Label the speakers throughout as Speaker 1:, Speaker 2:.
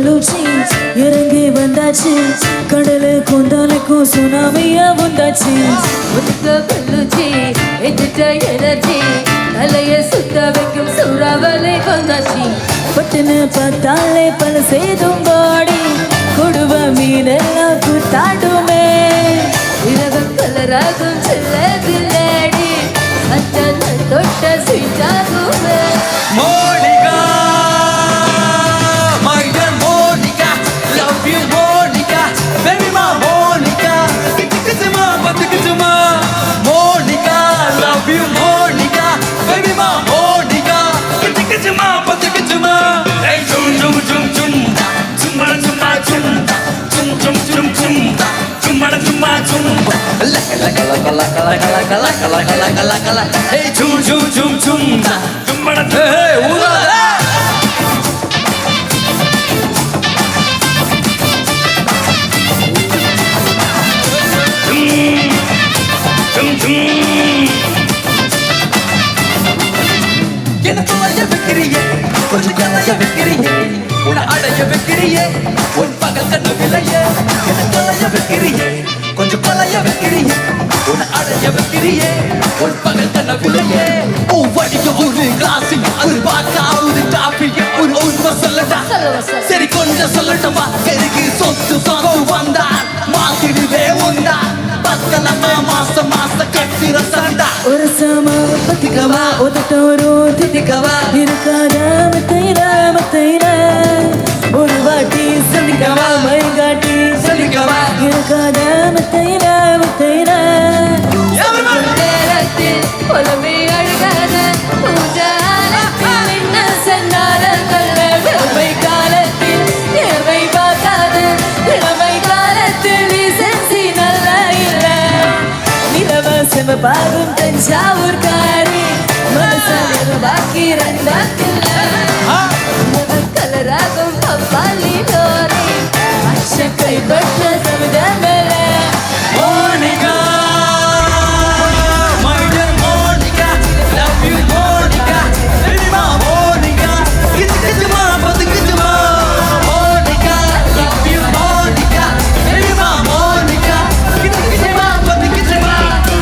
Speaker 1: கொல்லுச்சி இறங்கி வந்தாச்சு கடலு கொந்தலுக்கும் சுனாமியா வந்தாச்சு
Speaker 2: ஒதுக்க கொல்லுச்சி எதிர்த்த எனர்ஜி தலைய சுத்த வைக்கும் சூறாவளி வந்தாச்சு
Speaker 1: பட்டுன்னு பார்த்தாலே பல சேதும் பாடி கொடுவ மீனெல்லாம் கூத்தாடுமே
Speaker 2: இரவு கலராகும் செல்லதில்லேடி அச்சல் தொட்ட ஸ்வீட்டாகுமே
Speaker 3: Monica, my dear Monica, love you Monica, baby ma Monica, tikituma patikituma, Monica, love you Monica, baby ma Monica, tikituma patikituma, hey chum chum chum chum, chumma chumma chum, chum chum chum chum, chumma chumma chum, la la la la la la la la la la la la la, hey chum chum chum chum, chumma hey ura. என்ன தொலைய வைக்கிறியே கொஞ்சம் கலைய வைக்கிறியே உன்னை அடைய வைக்கிறியே உன் பகல் கண்ணு விலையே என்ன தொலைய வைக்கிறியே கொஞ்சம் கொலைய வைக்கிறியே உன்னை அடைய வைக்கிறியே உன் பகல் கண்ணு விலையே ஓ வடிக்க ஒரு கிளாஸில் அது பார்க்க ஒரு டாபிக் ஒரு உண்மை சொல்லட்டா சரி கொஞ்சம் சொல்லட்டவா எனக்கு சொத்து சொத்து வந்தா மாத்திடுவே உண்டா பத்தலமா மாசம் மாசம் கட்டிர சண்டா
Speaker 1: ஒரு சமா பத்திக்கவா உதட்டோரோ தித்திக்கவா இருக்காத மத்தையில ஒரு வாட்டி சொல்லிக்கவா மைகாட்டி
Speaker 3: சொல்லிக்கவா
Speaker 1: இருக்காத மத்தையில
Speaker 2: நேரத்தில் புலமே அழுகாத பூஜாலத்தில் என்ன சென்றார நல்ல இளமை காலத்தில் இளமை பார்க்காத இளமை காலத்தில் விசேஷி நல்ல இல்ல
Speaker 1: நிலவசம பாகும் தஞ்சாவூர் காரி மனசு பாக்கி ரெண்டாக்கில்ல
Speaker 2: கலராகும் பப்பாளி டோரி
Speaker 1: அச்ச கைப்பற்ற சமுதமல
Speaker 3: Monica, my dear Monica, love you Monica, baby ma Monica, kituma patikituma, Monica, love you Monica, baby ma Monica, kituma patikituma,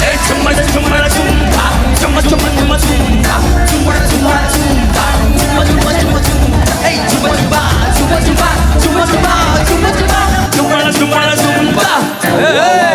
Speaker 3: hey chumma chumma chumma, chumma chumma chumma chumma, chumma chumma chumma, chumma chumma chumma chumma, hey chumma chumma chumma chumma, chumma chumma chumma chumma, chumma chumma chumma, hey.